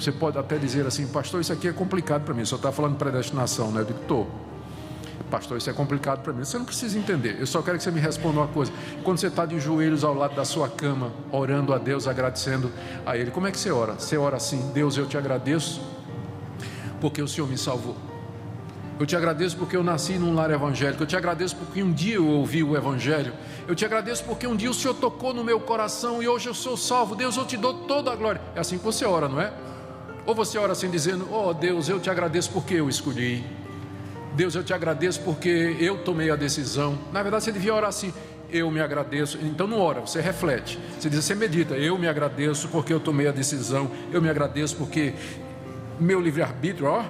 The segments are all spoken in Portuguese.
Você pode até dizer assim: pastor, isso aqui é complicado para mim. O senhor está falando de predestinação, né? Eu digo: estou. Pastor, isso é complicado para mim. Você não precisa entender. Eu só quero que você me responda uma coisa. Quando você está de joelhos ao lado da sua cama, orando a Deus, agradecendo a Ele, como é que você ora? Você ora assim: Deus, eu te agradeço porque o Senhor me salvou. Eu te agradeço porque eu nasci num lar evangélico. Eu te agradeço porque um dia eu ouvi o Evangelho. Eu te agradeço porque um dia o Senhor tocou no meu coração e hoje eu sou salvo. Deus, eu te dou toda a glória. É assim que você ora, não é? Ou você ora assim dizendo: oh Deus, eu te agradeço porque eu escolhi. Deus, eu te agradeço porque eu tomei a decisão. Na verdade você devia orar assim: eu me agradeço. Então não ora, você reflete. Você diz, você medita: eu me agradeço porque eu tomei a decisão. Eu me agradeço porque meu livre-arbítrio, ó,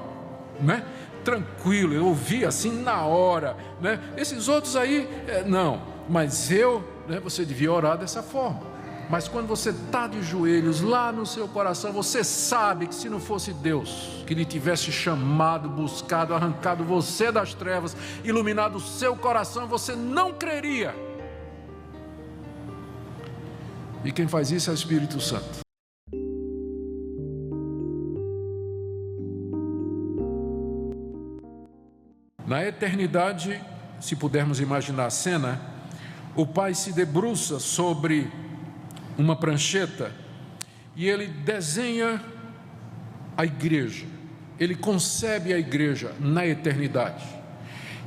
né? Tranquilo, eu ouvi assim na hora, né? Esses outros aí, não. Mas eu, né? Você devia orar dessa forma. Mas quando você está de joelhos lá no seu coração, você sabe que se não fosse Deus que lhe tivesse chamado, buscado, arrancado você das trevas, iluminado o seu coração, você não creria. E quem faz isso é o Espírito Santo. Na eternidade, se pudermos imaginar a cena, o Pai se debruça sobre uma prancheta e ele desenha a igreja, ele concebe a igreja na eternidade,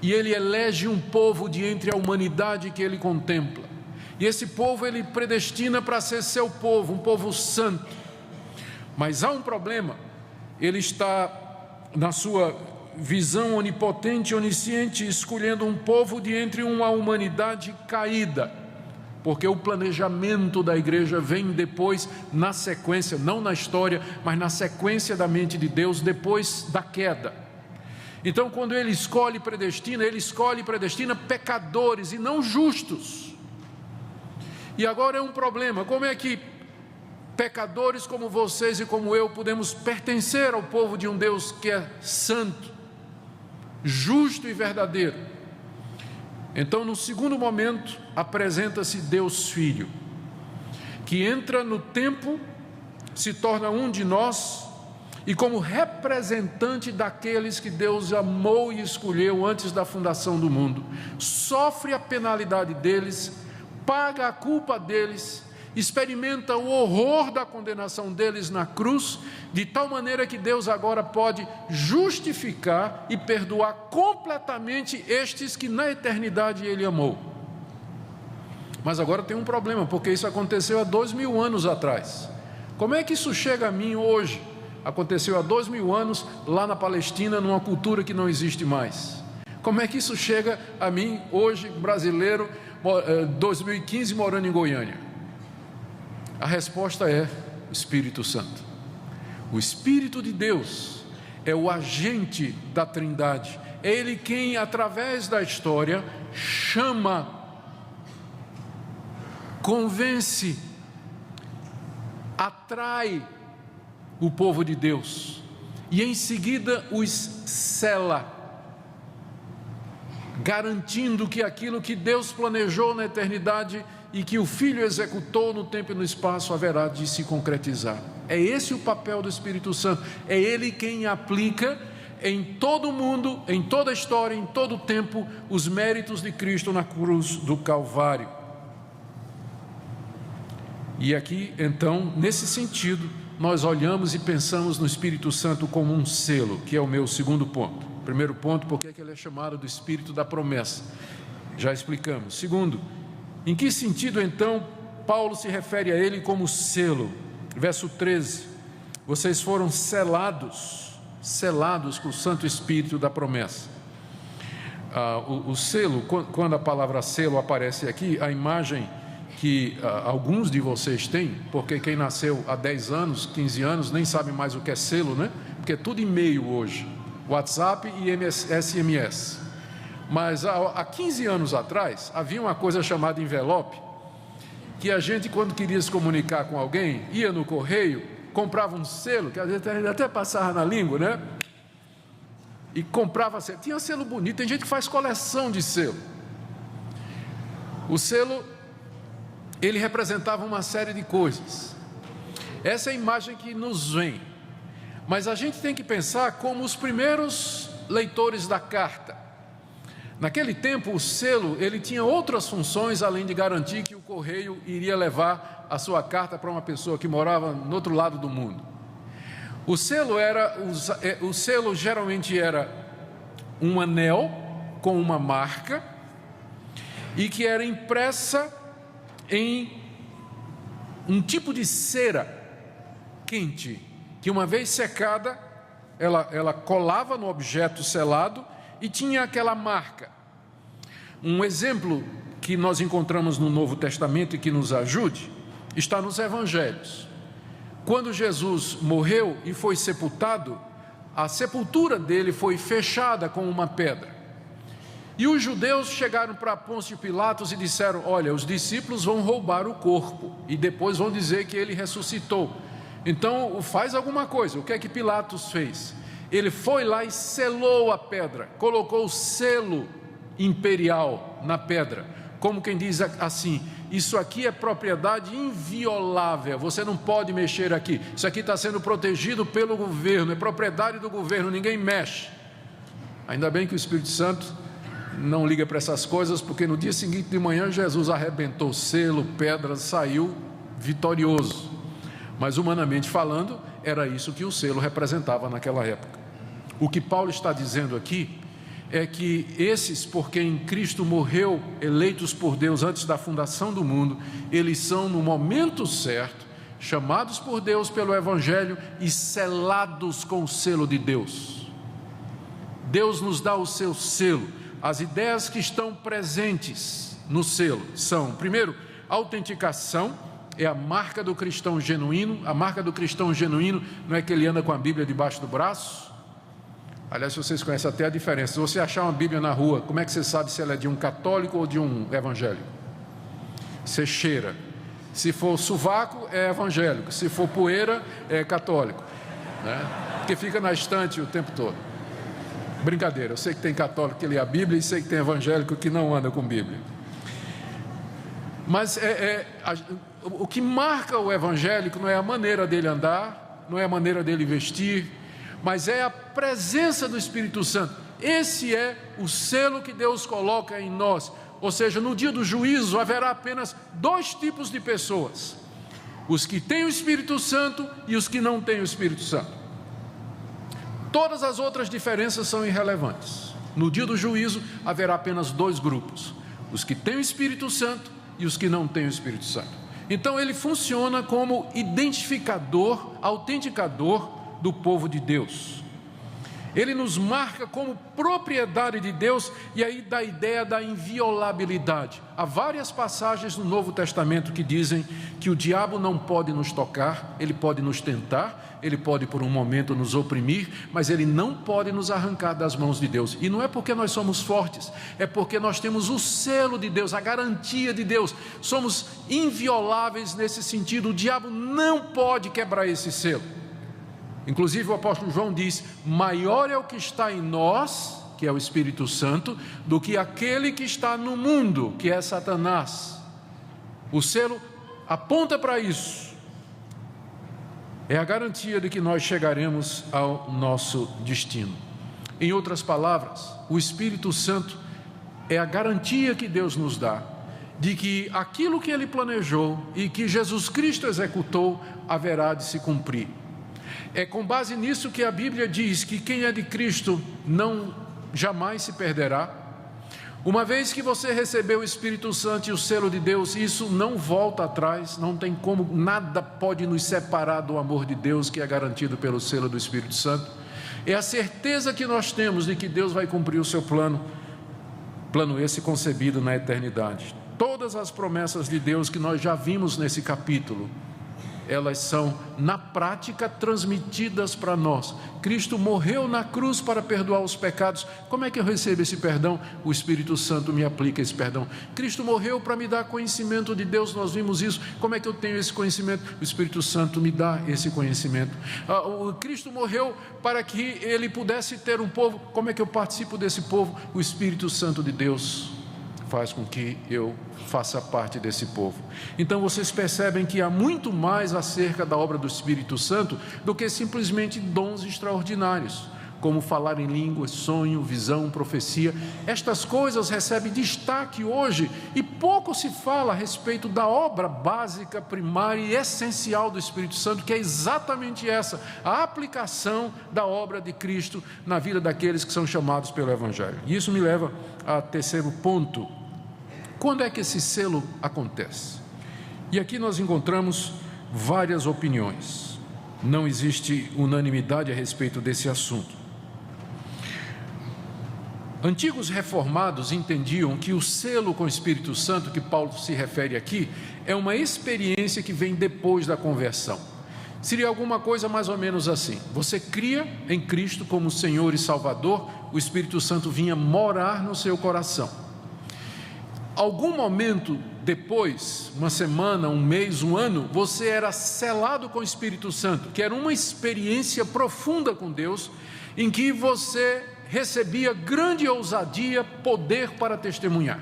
e ele elege um povo de entre a humanidade que ele contempla, e esse povo ele predestina para ser seu povo, um povo santo. Mas há um problema: ele está na sua visão onipotente e onisciente escolhendo um povo de entre uma humanidade caída, porque o planejamento da igreja vem depois, na sequência, não na história, mas na sequência da mente de Deus, depois da queda. Então quando ele escolhe e predestina pecadores e não justos. E agora é um problema: como é que pecadores como vocês e como eu podemos pertencer ao povo de um Deus que é santo, justo e verdadeiro? Então, no segundo momento, apresenta-se Deus Filho, que entra no tempo, se torna um de nós, e como representante daqueles que Deus amou e escolheu antes da fundação do mundo, sofre a penalidade deles, paga a culpa deles, experimenta o horror da condenação deles na cruz, de tal maneira que Deus agora pode justificar e perdoar completamente estes que na eternidade Ele amou. Mas agora tem um problema, porque isso aconteceu há 2000 anos atrás. Como é que isso chega a mim hoje? Aconteceu há 2000 anos lá na Palestina, numa cultura que não existe mais. Como é que isso chega a mim hoje, brasileiro, 2015, morando em Goiânia? A resposta é o Espírito Santo. O Espírito de Deus é o agente da Trindade. É Ele quem, através da história, chama, convence, atrai o povo de Deus e em seguida os sela, garantindo que aquilo que Deus planejou na eternidade e que o Filho executou no tempo e no espaço haverá de se concretizar. É esse o papel do Espírito Santo. É Ele quem aplica em todo o mundo, em toda a história, em todo o tempo, os méritos de Cristo na cruz do Calvário. E aqui, então, nesse sentido, nós olhamos e pensamos no Espírito Santo como um selo, que é o meu segundo ponto. Primeiro ponto, por que ele é chamado do Espírito da promessa? Já explicamos. Segundo, em que sentido então Paulo se refere a ele como selo? Verso 13: vocês foram selados com o Santo Espírito da promessa. O selo, quando a palavra selo aparece aqui, a imagem que alguns de vocês têm, porque quem nasceu há 10 anos, 15 anos, nem sabe mais o que é selo, né? Porque é tudo e-mail hoje, WhatsApp e SMS. Mas há 15 anos atrás, havia uma coisa chamada envelope, que a gente, quando queria se comunicar com alguém, ia no correio, comprava um selo, que às vezes até passava na língua, né? E comprava selo. Tinha selo bonito, tem gente que faz coleção de selo. O selo, ele representava uma série de coisas. Essa é a imagem que nos vem. Mas a gente tem que pensar como os primeiros leitores da carta. Naquele tempo, o selo, ele tinha outras funções, além de garantir que o correio iria levar a sua carta para uma pessoa que morava no outro lado do mundo. O selo geralmente era um anel com uma marca e que era impressa em um tipo de cera quente, que uma vez secada, ela colava no objeto selado e tinha aquela marca. Um exemplo que nós encontramos no Novo Testamento e que nos ajude, está nos Evangelhos. Quando Jesus morreu e foi sepultado, a sepultura dele foi fechada com uma pedra. E os judeus chegaram para Pôncio Pilatos e disseram: olha, os discípulos vão roubar o corpo e depois vão dizer que ele ressuscitou. Então faz alguma coisa. O que é que Pilatos fez? Ele foi lá e selou a pedra, colocou o selo imperial na pedra, como quem diz assim: isso aqui é propriedade inviolável, você não pode mexer aqui, isso aqui está sendo protegido pelo governo, é propriedade do governo, ninguém mexe. Ainda bem que o Espírito Santo não liga para essas coisas, porque no dia seguinte de manhã Jesus arrebentou o selo, pedra, saiu vitorioso. Mas humanamente falando, era isso que o selo representava naquela época. O que Paulo está dizendo aqui é que esses por quem Cristo morreu, eleitos por Deus antes da fundação do mundo, eles são no momento certo, chamados por Deus pelo Evangelho e selados com o selo de Deus. Deus nos dá o seu selo. As ideias que estão presentes no selo são, primeiro, autenticação, é a marca do cristão genuíno. A marca do cristão genuíno não é que ele anda com a Bíblia debaixo do braço. Aliás, vocês conhecem até a diferença. Se você achar uma Bíblia na rua, como é que você sabe se ela é de um católico ou de um evangélico? Você cheira. Se for sovaco, é evangélico. Se for poeira, é católico, né? Porque fica na estante o tempo todo. Brincadeira, eu sei que tem católico que lê a Bíblia e sei que tem evangélico que não anda com Bíblia. Mas o que marca o evangélico não é a maneira dele andar, não é a maneira dele vestir, mas é a presença do Espírito Santo. Esse é o selo que Deus coloca em nós. Ou seja, no dia do juízo haverá apenas dois tipos de pessoas: os que têm o Espírito Santo e os que não têm o Espírito Santo. Todas as outras diferenças são irrelevantes. No dia do juízo haverá apenas dois grupos: os que têm o Espírito Santo e os que não têm o Espírito Santo. Então ele funciona como identificador, autenticador do povo de Deus. Ele nos marca como propriedade de Deus, e aí dá a ideia da inviolabilidade. Há várias passagens no Novo Testamento que dizem que o diabo não pode nos tocar, ele pode nos tentar, ele pode por um momento nos oprimir, mas ele não pode nos arrancar das mãos de Deus. E não é porque nós somos fortes, é porque nós temos o selo de Deus, a garantia de Deus. Somos invioláveis nesse sentido, o diabo não pode quebrar esse selo. Inclusive o apóstolo João diz: maior é o que está em nós, que é o Espírito Santo, do que aquele que está no mundo, que é Satanás. O selo aponta para isso. É a garantia de que nós chegaremos ao nosso destino. Em outras palavras, o Espírito Santo é a garantia que Deus nos dá de que aquilo que Ele planejou e que Jesus Cristo executou haverá de se cumprir. É com base nisso que a Bíblia diz que quem é de Cristo não jamais se perderá. Uma vez que você recebeu o Espírito Santo e o selo de Deus, isso não volta atrás, não tem como, nada pode nos separar do amor de Deus que é garantido pelo selo do Espírito Santo. É a certeza que nós temos de que Deus vai cumprir o seu plano esse concebido na eternidade. Todas as promessas de Deus que nós já vimos nesse capítulo, elas são na prática transmitidas para nós. Cristo morreu na cruz para perdoar os pecados. Como é que eu recebo esse perdão? O Espírito Santo me aplica esse perdão. Cristo morreu para me dar conhecimento de Deus, nós vimos isso. Como é que eu tenho esse conhecimento? O Espírito Santo me dá esse conhecimento. Cristo morreu para que Ele pudesse ter um povo. Como é que eu participo desse povo? O Espírito Santo de Deus faz com que eu faça parte desse povo. Então vocês percebem que há muito mais acerca da obra do Espírito Santo do que simplesmente dons extraordinários, como falar em línguas, sonho, visão, profecia. Estas coisas recebem destaque hoje e pouco se fala a respeito da obra básica, primária e essencial do Espírito Santo, que é exatamente essa, a aplicação da obra de Cristo na vida daqueles que são chamados pelo Evangelho. E isso me leva ao terceiro ponto. Quando é que esse selo acontece? E aqui nós encontramos várias opiniões. Não existe unanimidade a respeito desse assunto. Antigos reformados entendiam que o selo com o Espírito Santo, que Paulo se refere aqui, é uma experiência que vem depois da conversão. Seria alguma coisa mais ou menos assim: você cria em Cristo como Senhor e Salvador, o Espírito Santo vinha morar no seu coração. Algum momento depois, uma semana, um mês, um ano, você era selado com o Espírito Santo, que era uma experiência profunda com Deus, em que você recebia grande ousadia, poder para testemunhar.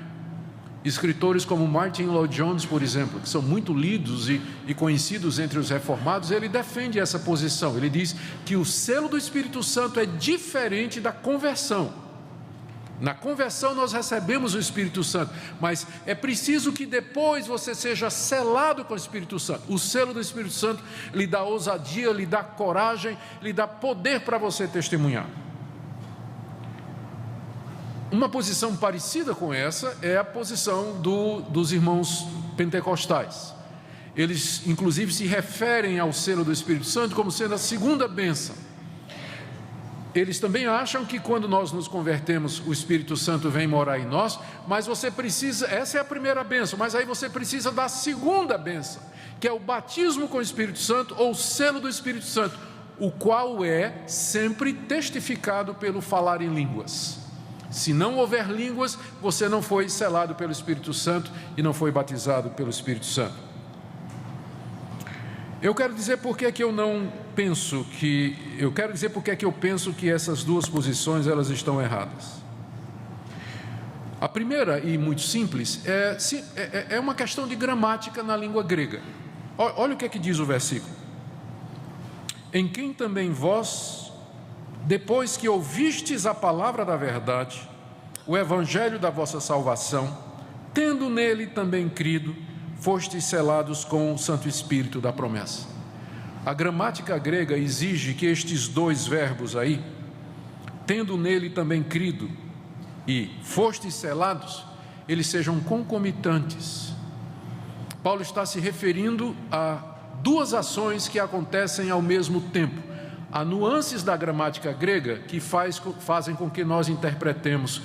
Escritores como Martin Lloyd-Jones, por exemplo, que são muito lidos e conhecidos entre os reformados, ele defende essa posição. Ele diz que o selo do Espírito Santo é diferente da conversão. Na conversão nós recebemos o Espírito Santo, mas é preciso que depois você seja selado com o Espírito Santo. O selo do Espírito Santo lhe dá ousadia, lhe dá coragem, lhe dá poder para você testemunhar. Uma posição parecida com essa é a posição dos irmãos pentecostais. Eles, inclusive, se referem ao selo do Espírito Santo como sendo a segunda bênção. Eles também acham que quando nós nos convertemos, o Espírito Santo vem morar em nós, mas você precisa, essa é a primeira bênção, mas aí você precisa da segunda bênção, que é o batismo com o Espírito Santo, ou o selo do Espírito Santo, o qual é sempre testificado pelo falar em línguas. Se não houver línguas, você não foi selado pelo Espírito Santo e não foi batizado pelo Espírito Santo. Eu quero dizer por que eu penso que essas duas posições elas estão erradas. A primeira, e muito simples, é uma questão de gramática na língua grega. Olha o que diz o versículo: em quem também vós, depois que ouvistes a palavra da verdade, o evangelho da vossa salvação, tendo nele também crido, fostes selados com o Santo Espírito da promessa. A gramática grega exige que estes dois verbos aí, tendo nele também crido e fostes selados, eles sejam concomitantes. Paulo está se referindo a duas ações que acontecem ao mesmo tempo. Há nuances da gramática grega que fazem com que nós interpretemos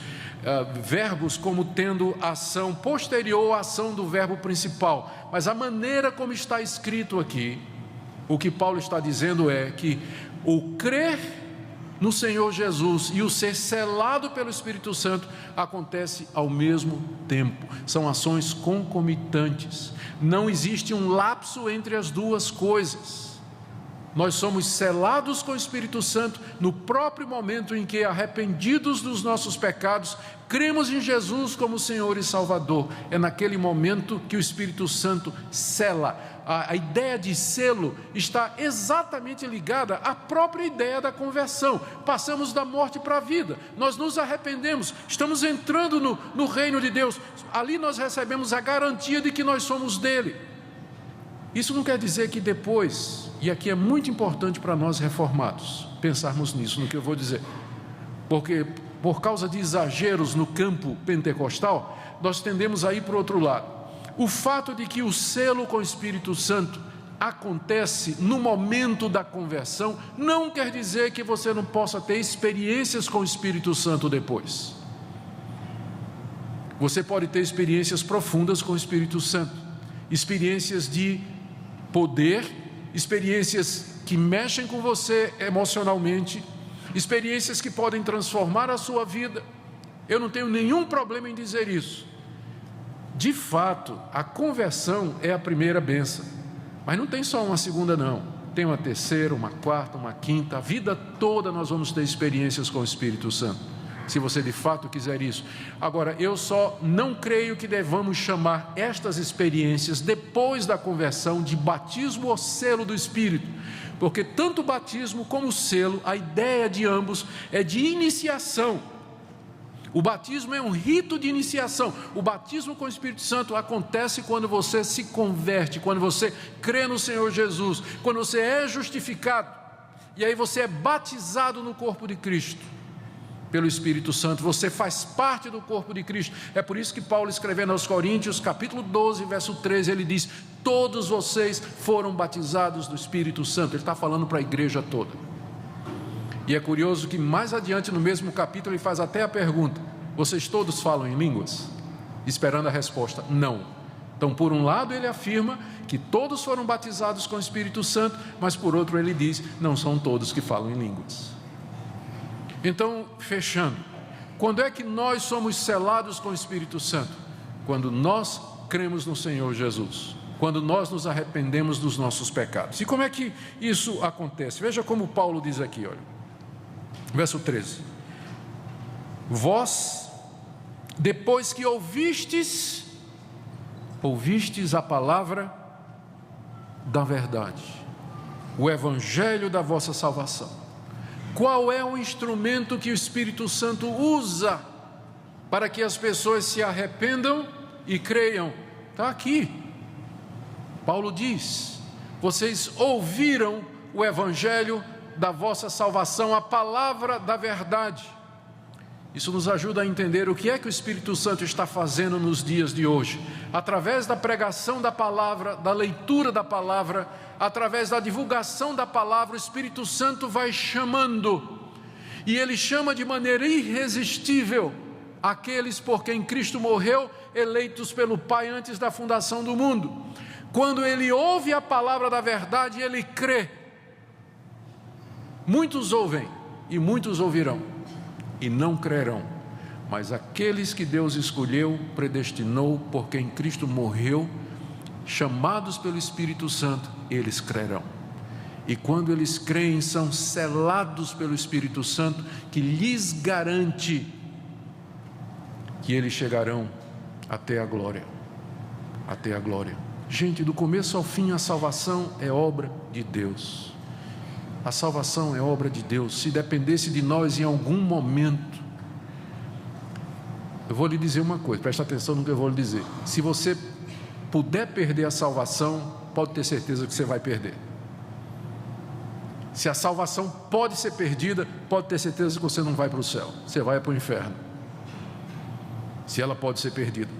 verbos como tendo ação posterior à ação do verbo principal, mas a maneira como está escrito aqui, o que Paulo está dizendo é que o crer no Senhor Jesus e o ser selado pelo Espírito Santo acontece ao mesmo tempo, são ações concomitantes, não existe um lapso entre as duas coisas. Nós somos selados com o Espírito Santo no próprio momento em que, arrependidos dos nossos pecados, cremos em Jesus como Senhor e Salvador. É naquele momento que o Espírito Santo sela. A ideia de selo está exatamente ligada à própria ideia da conversão. Passamos da morte para a vida, nós nos arrependemos, estamos entrando no reino de Deus. Ali nós recebemos a garantia de que nós somos dele. Isso não quer dizer que depois, e aqui é muito importante para nós reformados pensarmos nisso, no que eu vou dizer, porque por causa de exageros no campo pentecostal, nós tendemos a ir para o outro lado. O fato de que o selo com o Espírito Santo acontece no momento da conversão, não quer dizer que você não possa ter experiências com o Espírito Santo depois. Você pode ter experiências profundas com o Espírito Santo, experiências de poder, experiências que mexem com você emocionalmente, experiências que podem transformar a sua vida. Eu não tenho nenhum problema em dizer isso. De fato, a conversão é a primeira bênção, mas não tem só uma segunda não, tem uma terceira, uma quarta, uma quinta, a vida toda nós vamos ter experiências com o Espírito Santo. se você de fato quiser isso. Agora, eu só não creio que devamos chamar estas experiências depois da conversão de batismo ou selo do Espírito, porque tanto o batismo como o selo, a ideia de ambos é de iniciação. O batismo é um rito de iniciação. O batismo com o Espírito Santo acontece quando você se converte, quando você crê no Senhor Jesus, quando você é justificado, e aí você é batizado no corpo de Cristo pelo Espírito Santo, você faz parte do corpo de Cristo. É por isso que Paulo, escrevendo aos Coríntios, capítulo 12, verso 13, ele diz: todos vocês foram batizados do Espírito Santo. Ele está falando para a igreja toda. E é curioso que mais adiante no mesmo capítulo ele faz até a pergunta: vocês todos falam em línguas? Esperando a resposta: não. Então, por um lado ele afirma que todos foram batizados com o Espírito Santo, mas por outro ele diz: não são todos que falam em línguas. Então, fechando, quando é que nós somos selados com o Espírito Santo? Quando nós cremos no Senhor Jesus, quando nós nos arrependemos dos nossos pecados. E como é que isso acontece? Veja como Paulo diz aqui, olha, verso 13: vós, depois que ouvistes a palavra da verdade, o evangelho da vossa salvação. Qual é o instrumento que o Espírito Santo usa para que as pessoas se arrependam e creiam? Está aqui. Paulo diz: vocês ouviram o evangelho da vossa salvação, a palavra da verdade. Isso nos ajuda a entender o que é que o Espírito Santo está fazendo nos dias de hoje. Através da pregação da palavra, da leitura da palavra, através da divulgação da palavra, o Espírito Santo vai chamando, e ele chama de maneira irresistível aqueles por quem Cristo morreu, eleitos pelo Pai antes da fundação do mundo. Quando ele ouve a palavra da verdade, ele crê. Muitos ouvem e muitos ouvirão e não crerão, mas aqueles que Deus escolheu, predestinou, por quem Cristo morreu, chamados pelo Espírito Santo, eles crerão. E quando eles creem, são selados pelo Espírito Santo, que lhes garante que eles chegarão até a glória. Até a glória. Gente, do começo ao fim, a salvação é obra de Deus. A salvação é obra de Deus. Se dependesse de nós em algum momento, eu vou lhe dizer uma coisa, presta atenção no que eu vou lhe dizer. Se você puder perder a salvação, pode ter certeza que você vai perder. Se a salvação pode ser perdida, pode ter certeza que você não vai para o céu, você vai para o inferno. Se ela pode ser perdida,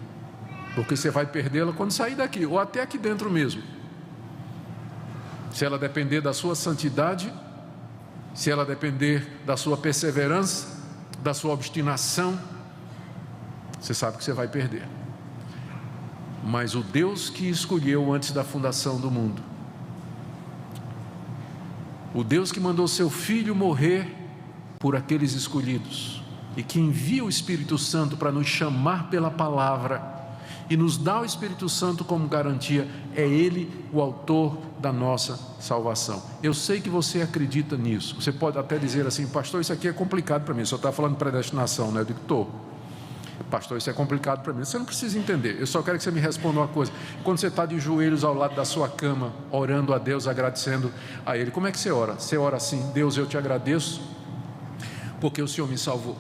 porque você vai perdê-la quando sair daqui, ou até aqui dentro mesmo. Se ela depender da sua santidade, se ela depender da sua perseverança, da sua obstinação, você sabe que você vai perder. Mas o Deus que escolheu antes da fundação do mundo, o Deus que mandou seu Filho morrer por aqueles escolhidos, e que envia o Espírito Santo para nos chamar pela palavra, e nos dá o Espírito Santo como garantia, é Ele o autor da nossa salvação. Eu sei que você acredita nisso. Você pode até dizer assim: pastor, isso aqui é complicado para mim, só está falando de predestinação, né? Eu digo: estou. Pastor, isso é complicado para mim. Você não precisa entender, eu só quero que você me responda uma coisa. Quando você está de joelhos ao lado da sua cama, orando a Deus, agradecendo a Ele, como é que você ora? Você ora assim: Deus, eu te agradeço porque o Senhor me salvou.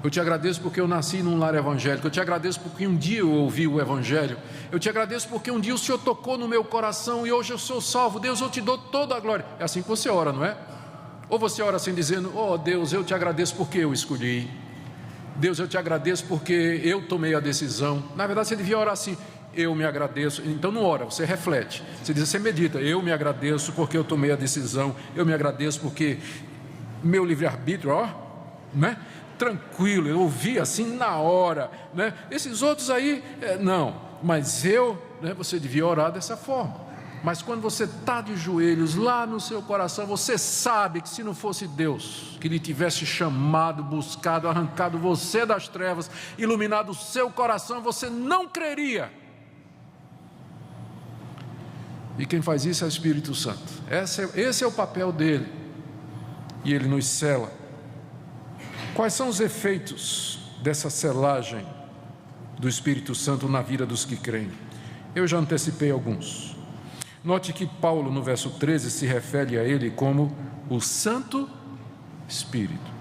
Eu te agradeço porque eu nasci num lar evangélico. Eu te agradeço porque um dia eu ouvi o evangelho. Eu te agradeço porque um dia o Senhor tocou no meu coração e hoje eu sou salvo. Deus, eu te dou toda a glória. É assim que você ora, não é? Ou você ora assim dizendo: oh Deus, eu te agradeço porque eu escolhi. Deus, eu te agradeço porque eu tomei a decisão. Na verdade você devia orar assim: eu me agradeço. Então não ora, você reflete. Você diz, você medita: eu me agradeço porque eu tomei a decisão. Eu me agradeço porque meu livre-arbítrio, ó, né? Tranquilo, eu ouvi assim na hora, né? Esses outros aí, não, mas eu, né? Você devia orar dessa forma. Mas quando você está de joelhos lá no seu coração, você sabe que se não fosse Deus que lhe tivesse chamado, buscado, arrancado você das trevas, iluminado o seu coração, você não creria. E quem faz isso é o Espírito Santo. Esse é o papel dele. E ele nos sela. Quais são os efeitos dessa selagem do Espírito Santo na vida dos que creem? Eu já antecipei alguns. Note que Paulo, no verso 13, se refere a ele como o Santo Espírito.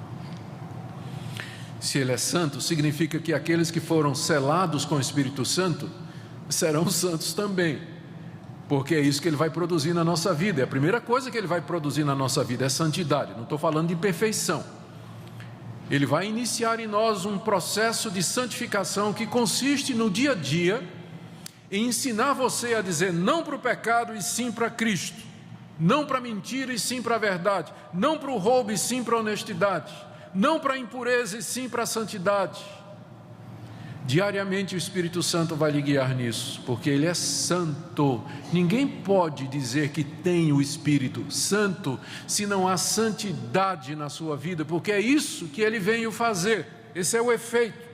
Se ele é santo, significa que aqueles que foram selados com o Espírito Santo serão santos também, porque é isso que ele vai produzir na nossa vida. É a primeira coisa que ele vai produzir na nossa vida, é santidade. Não estou falando de perfeição. Ele vai iniciar em nós um processo de santificação que consiste no dia a dia em ensinar você a dizer não para o pecado e sim para Cristo, não para a mentira e sim para a verdade, não para o roubo e sim para a honestidade, não para a impureza e sim para a santidade. Diariamente o Espírito Santo vai lhe guiar nisso, porque Ele é santo. Ninguém pode dizer que tem o Espírito Santo se não há santidade na sua vida, porque é isso que Ele veio fazer. Esse é o efeito.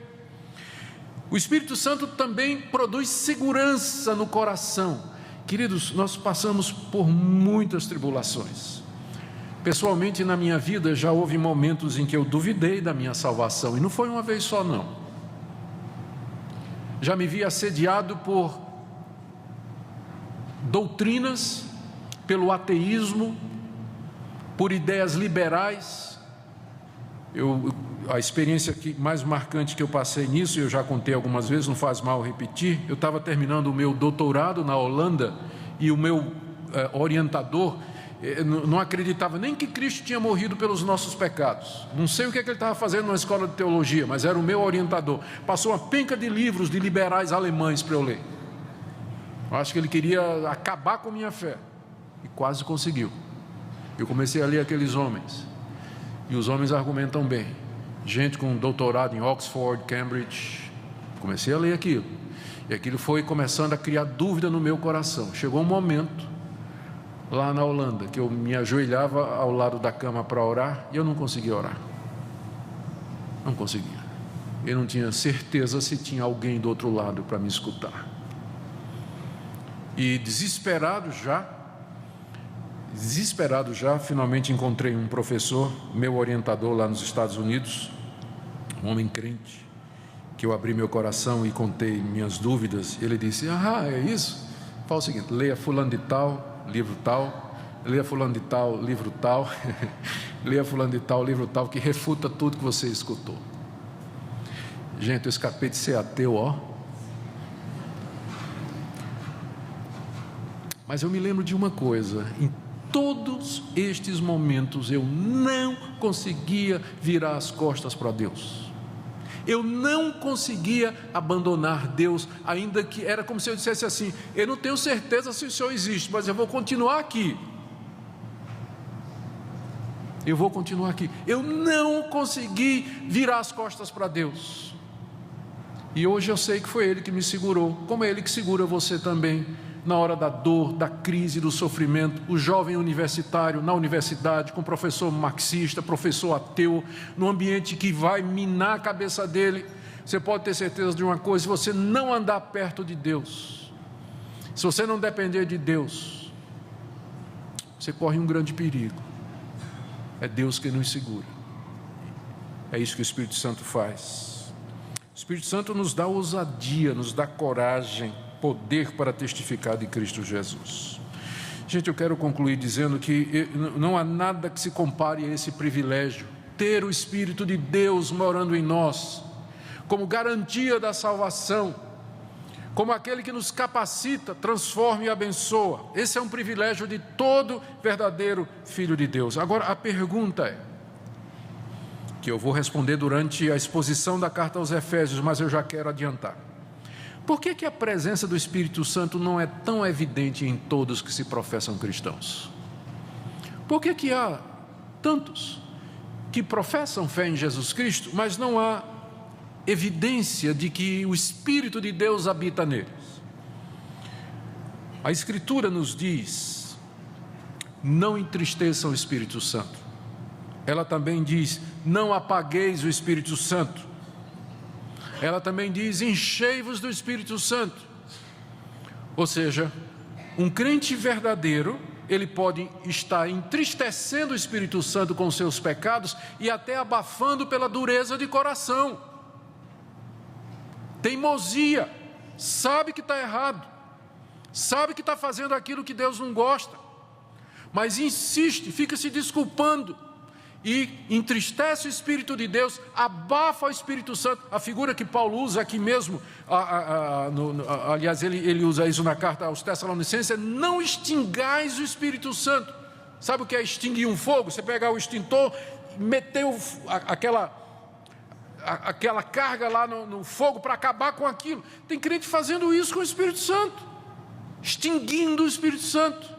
O Espírito Santo também produz segurança no coração. Queridos, nós passamos por muitas tribulações. Pessoalmente, na minha vida, já houve momentos em que eu duvidei da minha salvação, e não foi uma vez só, não. Já me vi assediado por doutrinas, pelo ateísmo, por ideias liberais. A experiência mais marcante que eu passei nisso, eu já contei algumas vezes, não faz mal repetir. Eu estava terminando o meu doutorado na Holanda e o meu orientador não acreditava nem que Cristo tinha morrido pelos nossos pecados. Não sei o que ele estava fazendo na escola de teologia, mas era o meu orientador. Passou uma penca de livros de liberais alemães para eu ler. Eu acho que ele queria acabar com a minha fé, e quase conseguiu. Eu comecei a ler aqueles homens, e os homens argumentam bem. Gente com doutorado em Oxford, Cambridge. Comecei a ler aquilo, e aquilo foi começando a criar dúvida no meu coração. Chegou um momento lá na Holanda que eu me ajoelhava ao lado da cama para orar, e eu não conseguia orar. Não conseguia. Eu não tinha certeza se tinha alguém do outro lado para me escutar. E desesperado já, finalmente encontrei um professor, meu orientador lá nos Estados Unidos, um homem crente, que eu abri meu coração e contei minhas dúvidas. Ele disse: é isso? Fala o seguinte: leia fulano de tal, livro tal, leia fulano de tal, livro tal, leia fulano de tal, livro tal, que refuta tudo que você escutou. Gente, eu escapei de ser ateu, Mas eu me lembro de uma coisa: em todos estes momentos eu não conseguia virar as costas para Deus. Eu não conseguia abandonar Deus, ainda que era como se eu dissesse assim: eu não tenho certeza se o Senhor existe, mas eu vou continuar aqui. Eu vou continuar aqui. Eu não consegui virar as costas para Deus. E hoje eu sei que foi Ele que me segurou, como é Ele que segura você também, na hora da dor, da crise, do sofrimento. O jovem universitário na universidade, com professor marxista, professor ateu, num ambiente que vai minar a cabeça dele. Você pode ter certeza de uma coisa: se você não andar perto de Deus, se você não depender de Deus, você corre um grande perigo. É Deus que nos segura. É isso que o Espírito Santo faz. O Espírito Santo nos dá ousadia, nos dá coragem, poder para testificar de Cristo Jesus. Gente, eu quero concluir dizendo que não há nada que se compare a esse privilégio, ter o Espírito de Deus morando em nós, como garantia da salvação, como aquele que nos capacita, transforma e abençoa. Esse é um privilégio de todo verdadeiro filho de Deus. Agora, a pergunta que eu vou responder durante a exposição da carta aos Efésios, mas eu já quero adiantar: por que a presença do Espírito Santo não é tão evidente em todos que se professam cristãos? Por que há tantos que professam fé em Jesus Cristo, mas não há evidência de que o Espírito de Deus habita neles? A Escritura nos diz: não entristeçam o Espírito Santo. Ela também diz: não apagueis o Espírito Santo. Ela também diz: enchei-vos do Espírito Santo. Ou seja, um crente verdadeiro ele pode estar entristecendo o Espírito Santo com seus pecados e até abafando pela dureza de coração. Teimosia, sabe que está errado, sabe que está fazendo aquilo que Deus não gosta, mas insiste, fica se desculpando e entristece o Espírito de Deus, abafa o Espírito Santo. A figura que Paulo usa aqui mesmo, aliás, ele usa isso na carta aos Tessalonicenses, é: não extingais o Espírito Santo. Sabe o que é extinguir um fogo? Você pegar o extintor, meter aquela carga lá no fogo para acabar com aquilo. Tem crente fazendo isso com o Espírito Santo, extinguindo o Espírito Santo.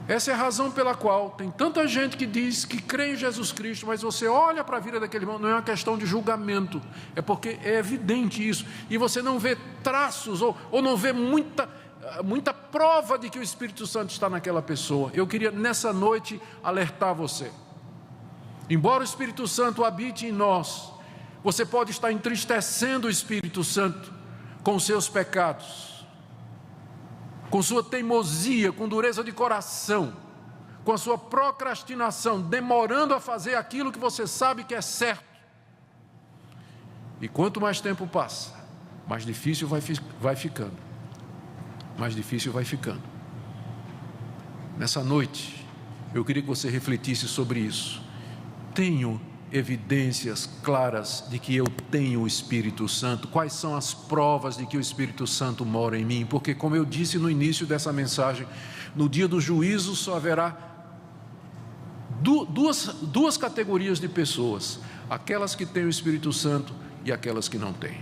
Essa é a razão pela qual tem tanta gente que diz que crê em Jesus Cristo, mas você olha para a vida daquele irmão, não é uma questão de julgamento, é porque é evidente isso, e você não vê traços, ou não vê muita prova de que o Espírito Santo está naquela pessoa. Eu queria nessa noite alertar você: embora o Espírito Santo habite em nós, você pode estar entristecendo o Espírito Santo com seus pecados, com sua teimosia, com dureza de coração, com a sua procrastinação, demorando a fazer aquilo que você sabe que é certo. E quanto mais tempo passa, mais difícil vai ficando. Mais difícil vai ficando. Nessa noite, eu queria que você refletisse sobre isso. Tenho evidências claras de que eu tenho o Espírito Santo? Quais são as provas de que o Espírito Santo mora em mim? Porque, como eu disse no início dessa mensagem, no dia do juízo só haverá duas categorias de pessoas: aquelas que têm o Espírito Santo e aquelas que não têm.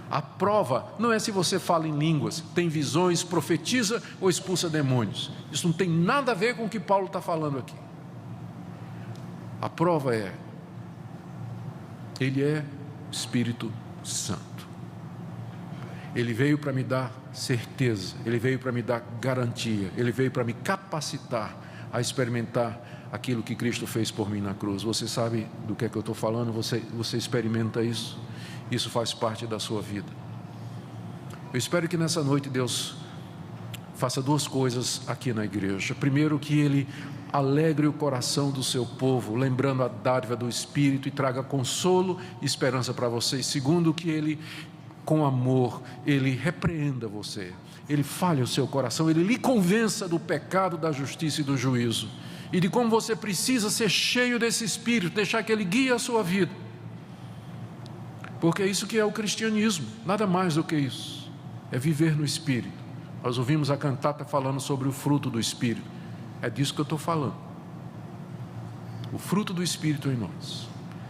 A prova não é se você fala em línguas, tem visões, profetiza ou expulsa demônios. Isso não tem nada a ver com o que Paulo está falando aqui. A prova é: Ele é o Espírito Santo. Ele veio para me dar certeza, Ele veio para me dar garantia, Ele veio para me capacitar a experimentar aquilo que Cristo fez por mim na cruz. Você sabe do que é que eu estou falando? Você experimenta isso? Isso faz parte da sua vida. Eu espero que nessa noite Deus faça duas coisas aqui na igreja. Primeiro, que Ele alegre o coração do seu povo, lembrando a dádiva do Espírito, e traga consolo e esperança para vocês. Segundo, que Ele, com amor, Ele repreenda você, Ele fale o seu coração, Ele lhe convença do pecado, da justiça e do juízo, e de como você precisa ser cheio desse Espírito, deixar que Ele guie a sua vida, porque é isso que é o cristianismo, nada mais do que isso, é viver no Espírito. Nós ouvimos a cantata falando sobre o fruto do Espírito. É disso que eu estou falando. O fruto do Espírito em nós.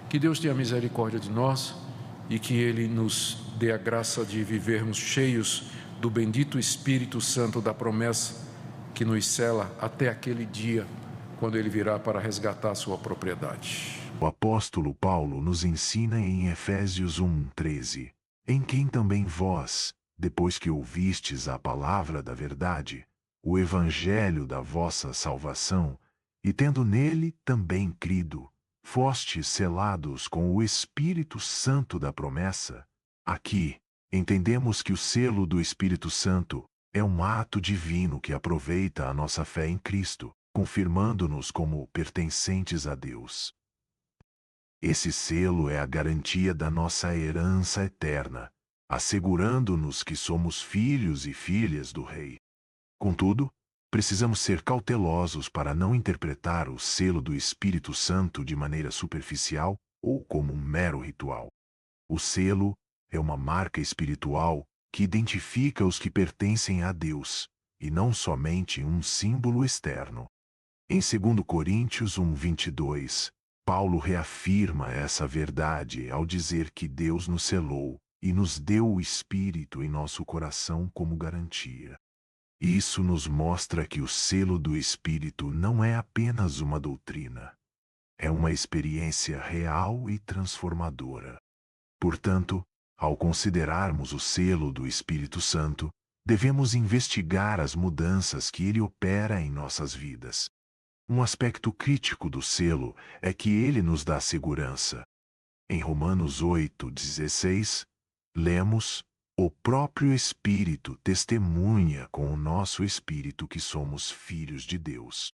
Que Deus tenha misericórdia de nós e que Ele nos dê a graça de vivermos cheios do bendito Espírito Santo da promessa que nos cela até aquele dia quando Ele virá para resgatar a sua propriedade. O apóstolo Paulo nos ensina em Efésios 1:13: em quem também vós, depois que ouvistes a palavra da verdade, o evangelho da vossa salvação, e tendo nele também crido, fostes selados com o Espírito Santo da promessa. Aqui, entendemos que o selo do Espírito Santo é um ato divino que aproveita a nossa fé em Cristo, confirmando-nos como pertencentes a Deus. Esse selo é a garantia da nossa herança eterna, assegurando-nos que somos filhos e filhas do Rei. Contudo, precisamos ser cautelosos para não interpretar o selo do Espírito Santo de maneira superficial ou como um mero ritual. O selo é uma marca espiritual que identifica os que pertencem a Deus, e não somente um símbolo externo. Em 2 Coríntios 1:22, Paulo reafirma essa verdade ao dizer que Deus nos selou e nos deu o Espírito em nosso coração como garantia. Isso nos mostra que o selo do Espírito não é apenas uma doutrina, é uma experiência real e transformadora. Portanto, ao considerarmos o selo do Espírito Santo, devemos investigar as mudanças que ele opera em nossas vidas. Um aspecto crítico do selo é que ele nos dá segurança. Em Romanos 8:16, lemos: O próprio Espírito testemunha com o nosso espírito que somos filhos de Deus.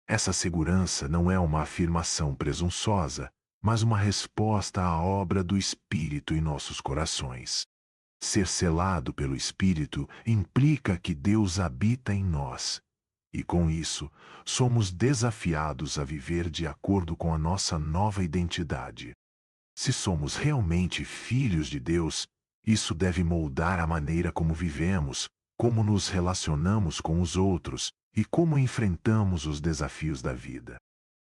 Essa segurança não é uma afirmação presunçosa, mas uma resposta à obra do Espírito em nossos corações. Ser selado pelo Espírito implica que Deus habita em nós, e com isso, somos desafiados a viver de acordo com a nossa nova identidade. Se somos realmente filhos de Deus, isso deve moldar a maneira como vivemos, como nos relacionamos com os outros e como enfrentamos os desafios da vida.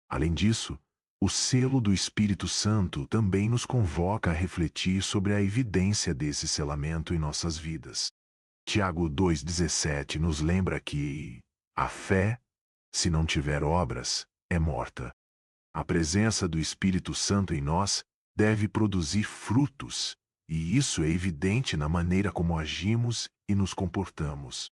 Além disso, o selo do Espírito Santo também nos convoca a refletir sobre a evidência desse selamento em nossas vidas. Tiago 2,17 nos lembra que a fé, se não tiver obras, é morta. A presença do Espírito Santo em nós deve produzir frutos, e isso é evidente na maneira como agimos e nos comportamos.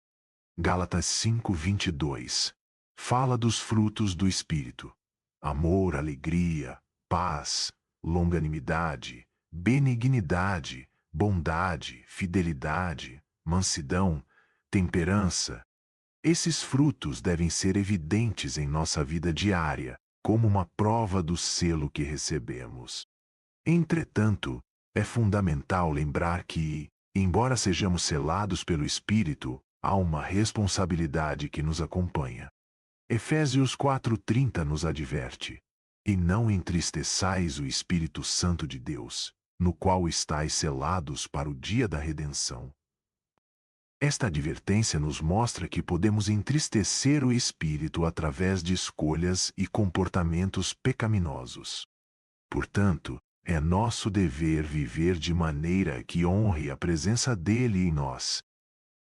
Gálatas 5:22 fala dos frutos do Espírito: amor, alegria, paz, longanimidade, benignidade, bondade, fidelidade, mansidão, temperança. Esses frutos devem ser evidentes em nossa vida diária, como uma prova do selo que recebemos. Entretanto, é fundamental lembrar que, embora sejamos selados pelo Espírito, há uma responsabilidade que nos acompanha. Efésios 4:30 nos adverte: e não entristeçais o Espírito Santo de Deus, no qual estáis selados para o dia da redenção. Esta advertência nos mostra que podemos entristecer o Espírito através de escolhas e comportamentos pecaminosos. Portanto, é nosso dever viver de maneira que honre a presença dele em nós,